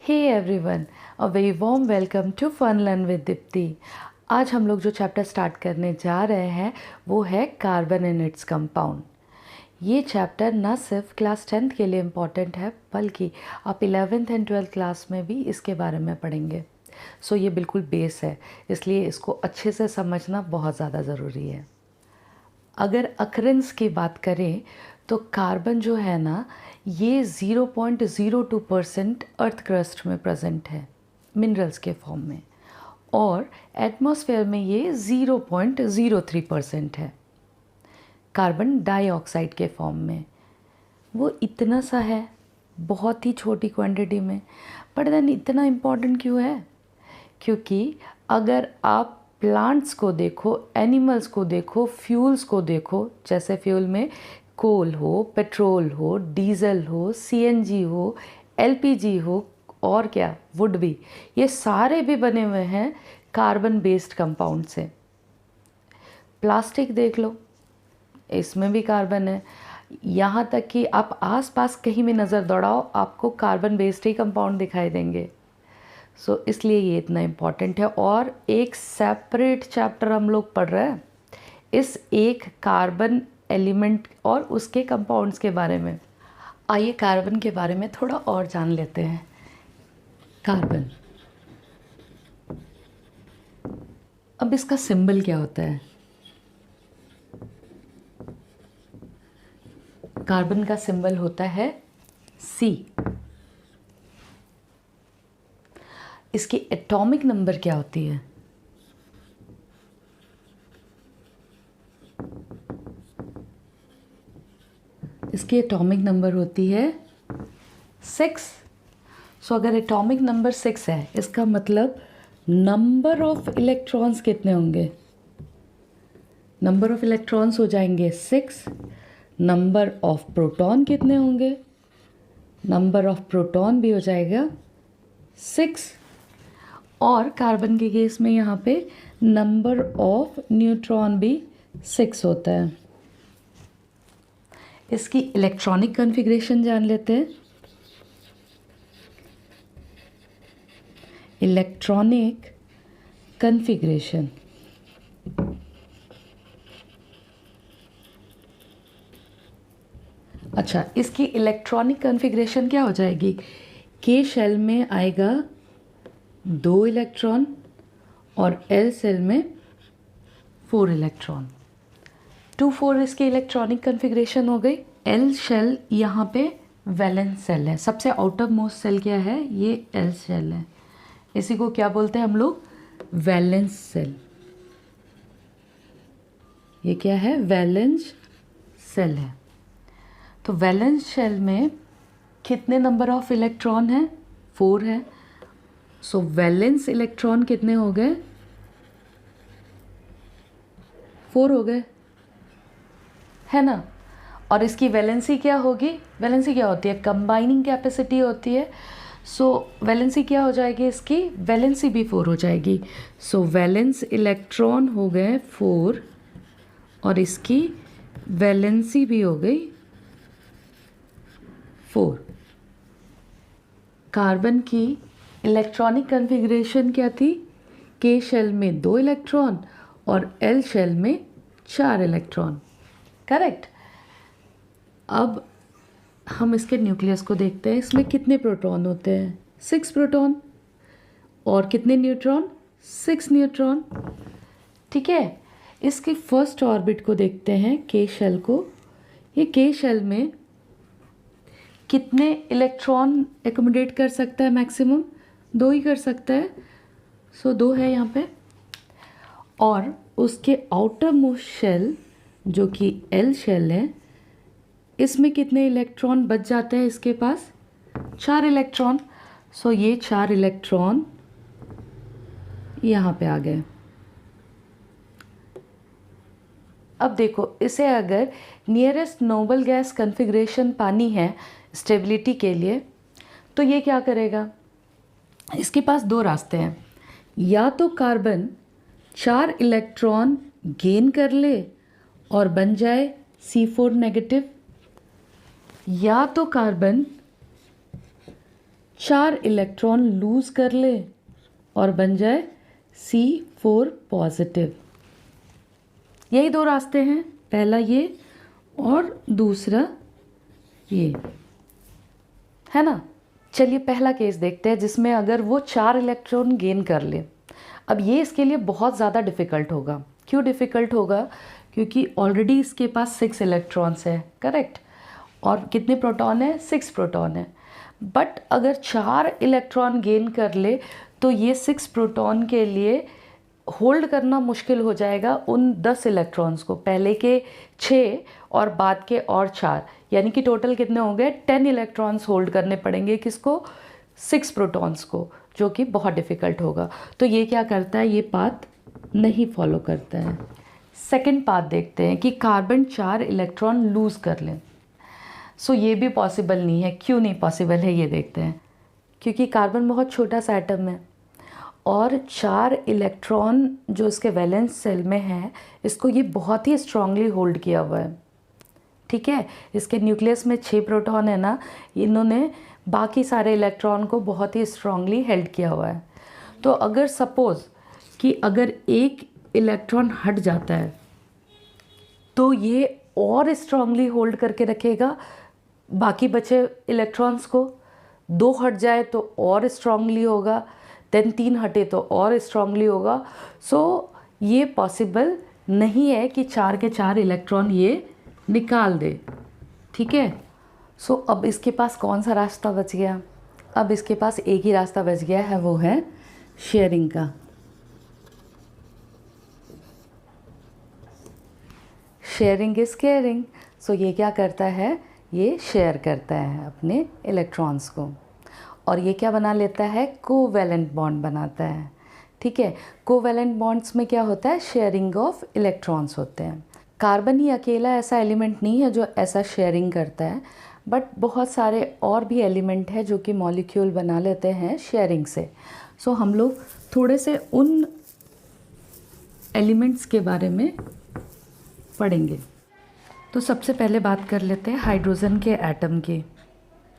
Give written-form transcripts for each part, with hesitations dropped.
Hey everyone, a very warm welcome to fun learn with Deepti. आज हम लोग जो चैप्टर स्टार्ट करने जा रहे हैं वो है कार्बन एंड इट्स कंपाउंड। ये चैप्टर ना सिर्फ क्लास 10th के लिए इम्पॉर्टेंट है बल्कि आप 11th एंड 12th क्लास में भी इसके बारे में पढ़ेंगे। सो ये बिल्कुल बेस है, इसलिए इसको अच्छे से समझना बहुत ज़्यादा ज़रूरी है। अगर अकरेंस की बात करें तो कार्बन जो है ना, ये 0.02% अर्थ क्रस्ट में प्रेजेंट है मिनरल्स के फॉर्म में, और एटमॉस्फेयर में ये 0.03% है कार्बन डाइऑक्साइड के फॉर्म में। वो इतना सा है, बहुत ही छोटी क्वांटिटी में, बट देन इतना इम्पॉर्टेंट क्यों है? क्योंकि अगर आप प्लांट्स को देखो, एनिमल्स को देखो, फ्यूल्स को देखो, जैसे फ्यूल में कोल हो, पेट्रोल हो, डीजल हो, सीएनजी हो, एलपीजी हो, और क्या वुड भी, ये सारे भी बने हुए हैं कार्बन बेस्ड कंपाउंड से। प्लास्टिक देख लो, इसमें भी कार्बन है। यहाँ तक कि आप आसपास कहीं भी नज़र दौड़ाओ, आपको कार्बन बेस्ड ही कंपाउंड दिखाई देंगे। सो इसलिए ये इतना इम्पॉर्टेंट है, और एक सेपरेट चैप्टर हम लोग पढ़ रहे हैं इस एक कार्बन एलिमेंट और उसके कंपाउंड्स के बारे में। आइए कार्बन के बारे में थोड़ा और जान लेते हैं। कार्बन, अब इसका सिंबल क्या होता है? कार्बन का सिंबल होता है C। इसकी एटॉमिक नंबर क्या होती है? इसकी एटॉमिक नंबर होती है 6। सो अगर एटॉमिक नंबर 6 है, इसका मतलब नंबर ऑफ इलेक्ट्रॉन्स कितने होंगे? नंबर ऑफ इलेक्ट्रॉन्स हो जाएंगे 6। नंबर ऑफ प्रोटॉन कितने होंगे? नंबर ऑफ प्रोटॉन भी हो जाएगा 6। और कार्बन के केस में यहाँ पे नंबर ऑफ न्यूट्रॉन भी 6 होता है। इसकी इलेक्ट्रॉनिक कॉन्फ़िगरेशन जान लेते हैं। इलेक्ट्रॉनिक कॉन्फ़िगरेशन, अच्छा, इसकी इलेक्ट्रॉनिक कॉन्फ़िगरेशन क्या हो जाएगी? के शेल में आएगा 2 इलेक्ट्रॉन और एल सेल में 4 इलेक्ट्रॉन। 2-4 इसकी इलेक्ट्रॉनिक कॉन्फ़िगरेशन हो गई। एल शेल यहाँ पे वैलेंस सेल है, सबसे आउटर मोस्ट सेल क्या है? ये एल शेल है। इसी को क्या बोलते हैं हम लोग? Valence shell. ये क्या है? वैलेंस सेल है। तो वैलेंस शेल में कितने नंबर ऑफ इलेक्ट्रॉन है? 4 है। सो वैलेंस इलेक्ट्रॉन कितने हो गए? 4 हो गए, है ना। और इसकी वैलेंसी क्या होगी? वैलेंसी क्या होती है? कंबाइनिंग कैपेसिटी होती है। सो वैलेंसी क्या हो जाएगी इसकी? वैलेंसी भी 4 हो जाएगी। सो वैलेंस इलेक्ट्रॉन हो गए 4 और इसकी वैलेंसी भी हो गई 4। कार्बन की इलेक्ट्रॉनिक कॉन्फ़िगरेशन क्या थी? के शेल में 2 इलेक्ट्रॉन और एल शेल में 4 इलेक्ट्रॉन। करेक्ट। अब हम इसके न्यूक्लियस को देखते हैं। इसमें कितने प्रोटॉन होते हैं? 6 प्रोटॉन। और कितने न्यूट्रॉन? 6 न्यूट्रॉन। ठीक है। इसकी फर्स्ट ऑर्बिट को देखते हैं, के शेल को। ये के शेल में कितने इलेक्ट्रॉन एकोमोडेट कर सकता है? मैक्सिमम 2 ही कर सकता है। सो 2 है यहाँ पे। और उसके आउटर मोस्ट शेल जो कि एल शेल है, इसमें कितने इलेक्ट्रॉन बच जाते हैं इसके पास? 4 इलेक्ट्रॉन। सो ये 4 इलेक्ट्रॉन यहाँ पे आ गए। अब देखो, इसे अगर नियरेस्ट नोबल गैस कॉन्फ़िगरेशन पानी है स्टेबिलिटी के लिए, तो ये क्या करेगा? इसके पास 2 रास्ते हैं। या तो कार्बन 4 इलेक्ट्रॉन गेन कर ले और बन जाए C4 नेगेटिव, या तो कार्बन 4 इलेक्ट्रॉन लूज़ कर ले और बन जाए C4 पॉजिटिव। यही दो रास्ते हैं, पहला ये और दूसरा ये, है ना। चलिए पहला केस देखते हैं जिसमें अगर वो 4 इलेक्ट्रॉन गेन कर ले। अब ये इसके लिए बहुत ज़्यादा डिफ़िकल्ट होगा। क्यों डिफ़िकल्ट होगा? क्योंकि ऑलरेडी इसके पास 6 इलेक्ट्रॉन्स है, करेक्ट, और कितने प्रोटॉन है? 6 प्रोटॉन है। बट अगर 4 इलेक्ट्रॉन गेन कर ले तो ये 6 प्रोटॉन के लिए होल्ड करना मुश्किल हो जाएगा उन 10 इलेक्ट्रॉन्स को, पहले के 6 और बाद के और 4, यानी कि टोटल कितने हो गए? 10 इलेक्ट्रॉन्स होल्ड करने पड़ेंगे किसको? 6 प्रोटॉन्स को, जो कि बहुत डिफ़िकल्ट होगा। तो ये क्या करता है? ये पाथ नहीं फॉलो करता है। सेकंड पाथ देखते हैं कि कार्बन 4 इलेक्ट्रॉन लूज़ कर लें। सो ये भी पॉसिबल नहीं है। क्यों नहीं पॉसिबल है ये देखते हैं। क्योंकि कार्बन बहुत छोटा सा एटम है और 4 इलेक्ट्रॉन जो इसके वैलेंस सेल में है, इसको ये बहुत ही स्ट्रांगली होल्ड किया हुआ है, ठीक है। इसके न्यूक्लियस में 6 प्रोटॉन है ना, इन्होंने बाकी सारे इलेक्ट्रॉन को बहुत ही स्ट्रांगली हेल्ड किया हुआ है। तो अगर सपोज़ कि अगर एक इलेक्ट्रॉन हट जाता है तो ये और स्ट्रांगली होल्ड करके रखेगा बाकी बचे इलेक्ट्रॉन्स को। 2 हट जाए तो और स्ट्रांगली होगा, देन 3 हटे तो और स्ट्रांगली होगा। सो ये पॉसिबल नहीं है कि 4 के 4 इलेक्ट्रॉन ये निकाल दे, ठीक है। सो अब इसके पास कौन सा रास्ता बच गया? अब इसके पास एक ही रास्ता बच गया है, वो है शेयरिंग का। Sharing is caring. सो ये क्या करता है? ये शेयर करता है अपने इलेक्ट्रॉन्स को, और ये क्या बना लेता है? कोवैलेंट बॉन्ड बनाता है, ठीक है। कोवैलेंट बॉन्ड्स में क्या होता है? शेयरिंग ऑफ इलेक्ट्रॉन्स होते हैं। कार्बन ही अकेला ऐसा एलिमेंट नहीं है जो ऐसा शेयरिंग करता है, बट बहुत सारे और भी एलिमेंट है जो कि मॉलिक्यूल बना लेते हैं शेयरिंग से। सो हम लोग थोड़े से उन एलिमेंट्स के बारे में पढ़ेंगे। तो सबसे पहले बात कर लेते हैं हाइड्रोजन के एटम की,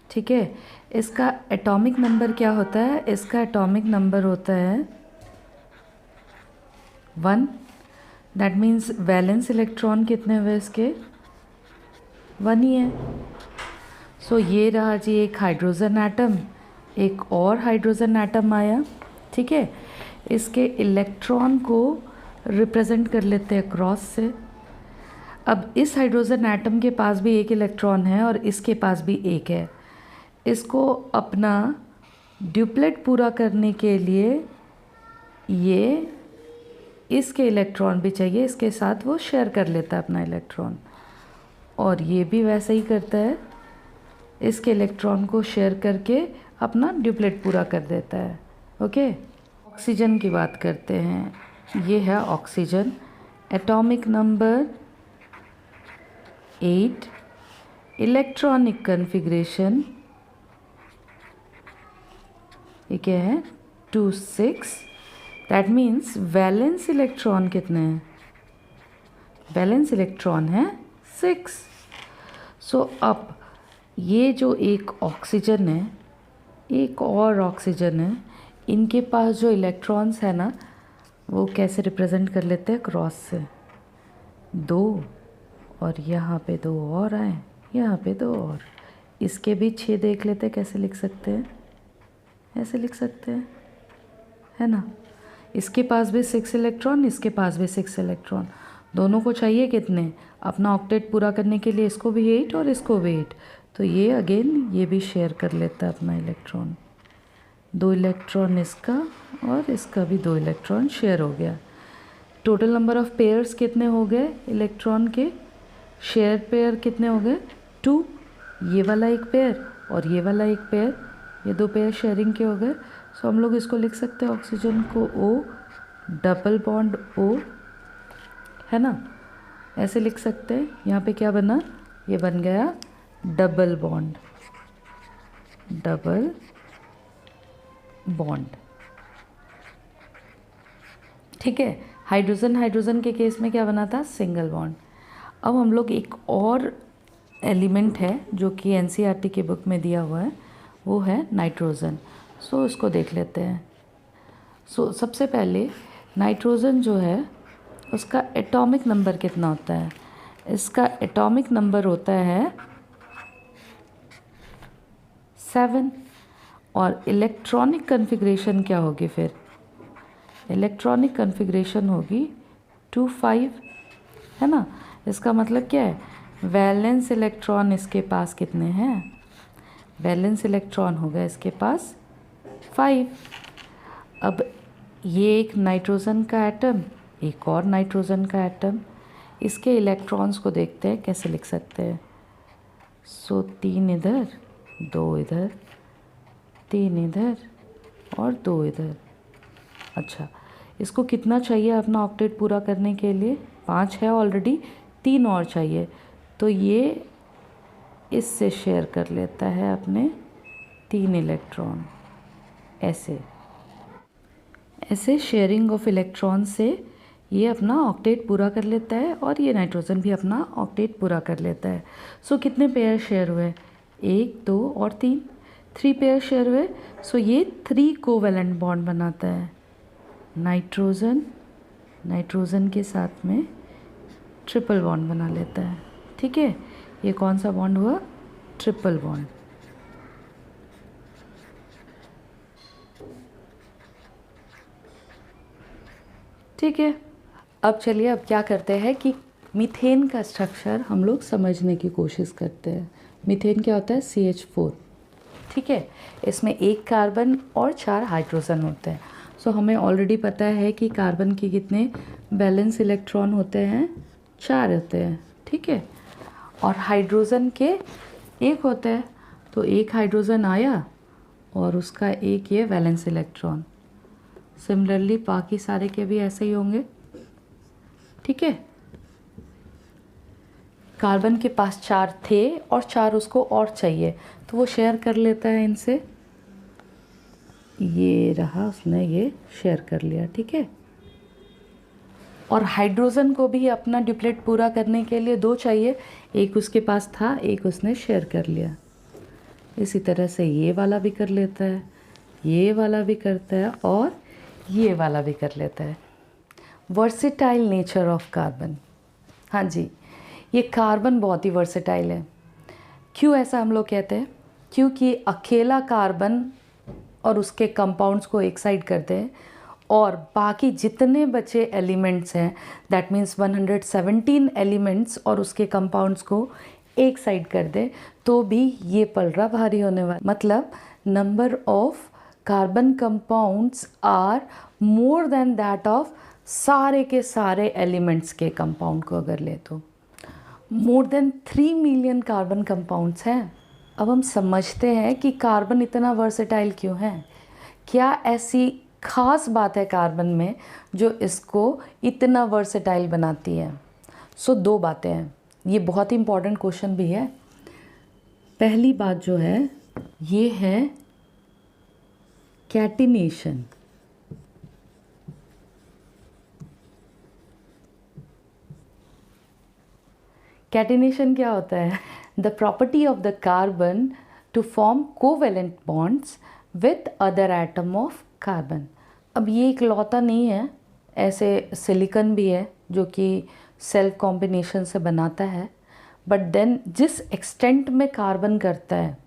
ठीक है। इसका एटॉमिक नंबर क्या होता है? इसका एटॉमिक नंबर होता है 1। दैट मीन्स वैलेंस इलेक्ट्रॉन कितने हुए इसके? 1 ही है। सो ये रहा जी एक हाइड्रोजन एटम, एक और हाइड्रोजन एटम आया, ठीक है। इसके इलेक्ट्रॉन को रिप्रेजेंट कर लेते हैं क्रॉस से। अब इस हाइड्रोजन एटम के पास भी एक इलेक्ट्रॉन है और इसके पास भी एक है। इसको अपना ड्यूप्लेट पूरा करने के लिए ये इसके इलेक्ट्रॉन भी चाहिए, इसके साथ वो शेयर कर लेता है अपना इलेक्ट्रॉन, और ये भी वैसे ही करता है, इसके इलेक्ट्रॉन को शेयर करके अपना ड्यूप्लेट पूरा कर देता है, ओके। ऑक्सीजन की बात करते हैं। ये है oxygen, atomic number 8, electronic configuration ये क्या है? 2 6। दैट मीन्स वैलेंस इलेक्ट्रॉन कितने हैं? वैलेंस इलेक्ट्रॉन है 6। सो अब ये जो एक ऑक्सीजन है, एक और ऑक्सीजन है, इनके पास जो इलेक्ट्रॉन्स है ना, वो कैसे रिप्रेजेंट कर लेते हैं? क्रॉस से 2, और यहाँ पे 2 और आए, यहाँ पे 2 और, इसके भी 6 देख लेते हैं कैसे लिख सकते हैं? ऐसे लिख सकते हैं, है ना। इसके पास भी 6 इलेक्ट्रॉन, इसके पास भी 6 इलेक्ट्रॉन, दोनों को चाहिए कितने? अपना ऑक्टेट पूरा करने के लिए इसको भी 8 और इसको भी 8, तो ये अगेन ये भी शेयर कर लेता है अपना इलेक्ट्रॉन। 2 इलेक्ट्रॉन इसका और इसका भी 2 इलेक्ट्रॉन शेयर हो गया। टोटल नंबर ऑफ पेयर्स कितने हो गए इलेक्ट्रॉन के? शेयर पेयर कितने हो गए? 2। ये वाला एक पेयर और ये वाला एक पेयर, ये 2 पेयर शेयरिंग के हो गए। सो हम लोग इसको लिख सकते हैं ऑक्सीजन को O, डबल बॉन्ड O, है ना, ऐसे लिख सकते हैं। यहाँ पे क्या बना? ये बन गया डबल बॉन्ड, डबल बॉन्ड, ठीक है। हाइड्रोजन हाइड्रोजन के केस में क्या बना था? Single bond. अब हम लोग एक और एलिमेंट है जो कि एनसीईआरटी की बुक में दिया हुआ है, वो है नाइट्रोजन। सो इसको देख लेते हैं। सो सबसे पहले नाइट्रोजन जो है उसका एटॉमिक नंबर कितना होता है? इसका एटॉमिक नंबर होता है 7। और इलेक्ट्रॉनिक कन्फिग्रेशन क्या होगी फिर? इलेक्ट्रॉनिक कन्फिग्रेशन होगी 2 5, है ना। इसका मतलब क्या है? वैलेंस इलेक्ट्रॉन इसके पास कितने हैं? वैलेंस इलेक्ट्रॉन होगा इसके पास 5। अब ये एक नाइट्रोजन का एटम, एक और नाइट्रोजन का एटम, इसके इलेक्ट्रॉन्स को देखते हैं कैसे लिख सकते हैं। सो 3 इधर, 2 इधर, 3 इधर और 2 इधर। अच्छा, इसको कितना चाहिए अपना ऑक्टेट पूरा करने के लिए? 5 है ऑलरेडी, 3 और चाहिए। तो ये इससे शेयर कर लेता है अपने 3 इलेक्ट्रॉन। ऐसे शेयरिंग ऑफ इलेक्ट्रॉन से ये अपना ऑक्टेट पूरा कर लेता है और ये नाइट्रोजन भी अपना ऑक्टेट पूरा कर लेता है। सो कितने पेयर शेयर हुए? 1 2 और 3, 3 पेयर शेयर हुए। सो ये 3 कोवैलेंट बॉन्ड बनाता है। नाइट्रोजन के साथ में ट्रिपल बॉन्ड बना लेता है। ठीक है, ये कौन सा बॉन्ड हुआ? Triple bond. ठीक है, अब चलिए अब क्या करते हैं कि मीथेन का स्ट्रक्चर हम लोग समझने की कोशिश करते हैं। मीथेन क्या होता है? CH4। ठीक है, इसमें 1 कार्बन और 4 हाइड्रोजन होते हैं। सो हमें ऑलरेडी पता है कि कार्बन के कितने वैलेंस इलेक्ट्रॉन होते हैं? 4 होते हैं। ठीक है, और हाइड्रोजन के 1 होते हैं। तो 1 हाइड्रोजन आया और उसका 1 ये वैलेंस इलेक्ट्रॉन। सिमिलरली बाकी सारे के भी ऐसे ही होंगे। ठीक है, कार्बन के पास 4 थे और 4 उसको और चाहिए, तो वो शेयर कर लेता है इनसे। ये रहा, उसने ये शेयर कर लिया। ठीक है, और हाइड्रोजन को भी अपना ड्यूप्लेट पूरा करने के लिए 2 चाहिए, 1 उसके पास था, 1 उसने शेयर कर लिया। इसी तरह से ये वाला भी कर लेता है, ये वाला भी करता है और ये वाला भी कर लेता है। Versatile nature of carbon. हाँ जी, ये कार्बन बहुत ही वर्सेटाइल है। क्यों ऐसा हम लोग कहते हैं? क्योंकि अकेला कार्बन और उसके कंपाउंड्स को एक साइड करते हैं और बाकी जितने बचे एलिमेंट्स हैं, दैट मीन्स 117 एलिमेंट्स और उसके कंपाउंड्स को एक साइड कर दे तो भी ये पलड़ा भारी होने वाला। मतलब number of carbon compounds are more than that of सारे के सारे एलिमेंट्स के कंपाउंड को अगर ले तो more than 3 million carbon compounds हैं। अब हम समझते हैं कि कार्बन इतना वर्सेटाइल क्यों है। क्या ऐसी खास बात है कार्बन में जो इसको इतना वर्सेटाइल बनाती है? सो 2 बातें हैं। ये बहुत ही इंपॉर्टेंट क्वेश्चन भी है। पहली बात जो है ये है कैटिनेशन। कैटिनेशन क्या होता है? The property of the carbon to form covalent bonds with other atom of carbon. अब ये इकलौता नहीं है, ऐसे सिलिकॉन भी है जो कि सेल्फ कॉम्बिनेशन से बनाता है, बट देन जिस एक्सटेंट में कार्बन करता है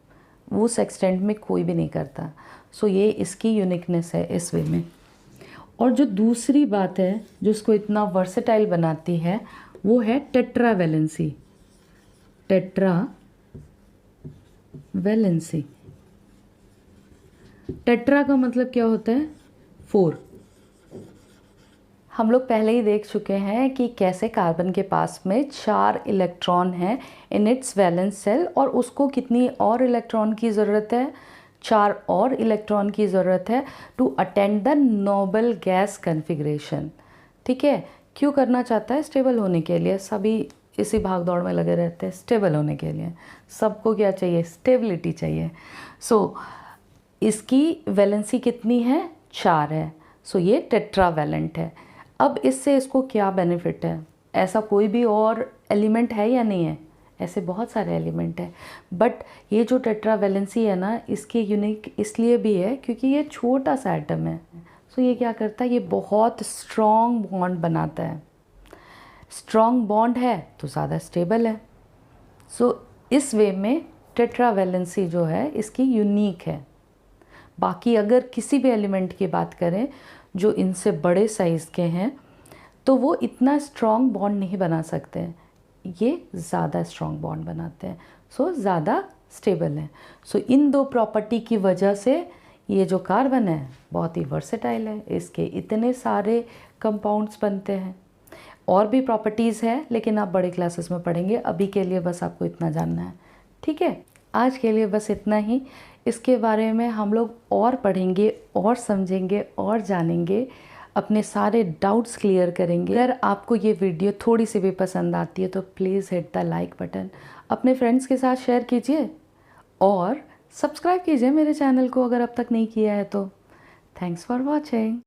उस एक्सटेंट में कोई भी नहीं करता। सो ये इसकी यूनिकनेस है इस वे में। और जो दूसरी बात है जो इसको इतना वर्सेटाइल बनाती है वो है टेट्रावैलेंसी। टेट्रावैलेंसी, टेट्रा का मतलब क्या होता है? 4। हम लोग पहले ही देख चुके हैं कि कैसे कार्बन के पास में 4 इलेक्ट्रॉन हैं इन इट्स वैलेंस सेल और उसको कितनी और इलेक्ट्रॉन की ज़रूरत है? 4 और इलेक्ट्रॉन की ज़रूरत है to attend the noble gas configuration. ठीक है, क्यों करना चाहता है? स्टेबल होने के लिए। सभी इसी भाग दौड़ में लगे रहते हैं स्टेबल होने के लिए। सबको क्या चाहिए? स्टेबिलिटी चाहिए। सो इसकी वैलेंसी कितनी है? 4 है। सो ये टेट्रावैलेंट है। अब इससे इसको क्या बेनिफिट है? ऐसा कोई भी और एलिमेंट है या नहीं है? ऐसे बहुत सारे एलिमेंट हैं, बट ये जो टेट्रावैलेंसी है ना, इसके यूनिक इसलिए भी है क्योंकि ये छोटा सा एटम है। सो ये क्या करता है, ये बहुत स्ट्रॉन्ग बॉन्ड बनाता है। स्ट्रॉन्ग बॉन्ड है तो ज़्यादा स्टेबल है। सो इस वे में टेट्रावैलेंसी जो है इसकी यूनिक है। बाकी अगर किसी भी एलिमेंट की बात करें जो इनसे बड़े साइज़ के हैं तो वो इतना स्ट्रॉन्ग बॉन्ड नहीं बना सकते हैं, ये ज़्यादा स्ट्रॉन्ग बॉन्ड बनाते हैं, सो ज़्यादा स्टेबल है। सो इन दो प्रॉपर्टी की वजह से ये जो कार्बन है बहुत ही वर्सेटाइल है, इसके इतने सारे कंपाउंड्स बनते हैं। और भी प्रॉपर्टीज़ है लेकिन आप बड़े क्लासेस में पढ़ेंगे, अभी के लिए बस आपको इतना जानना है, ठीक है। आज के लिए बस इतना ही। इसके बारे में हम लोग और पढ़ेंगे और समझेंगे और जानेंगे, अपने सारे डाउट्स क्लियर करेंगे। अगर आपको ये वीडियो थोड़ी सी भी पसंद आती है तो please hit the like button, अपने फ्रेंड्स के साथ शेयर कीजिए और सब्सक्राइब कीजिए मेरे चैनल को अगर अब तक नहीं किया है तो। Thanks for watching.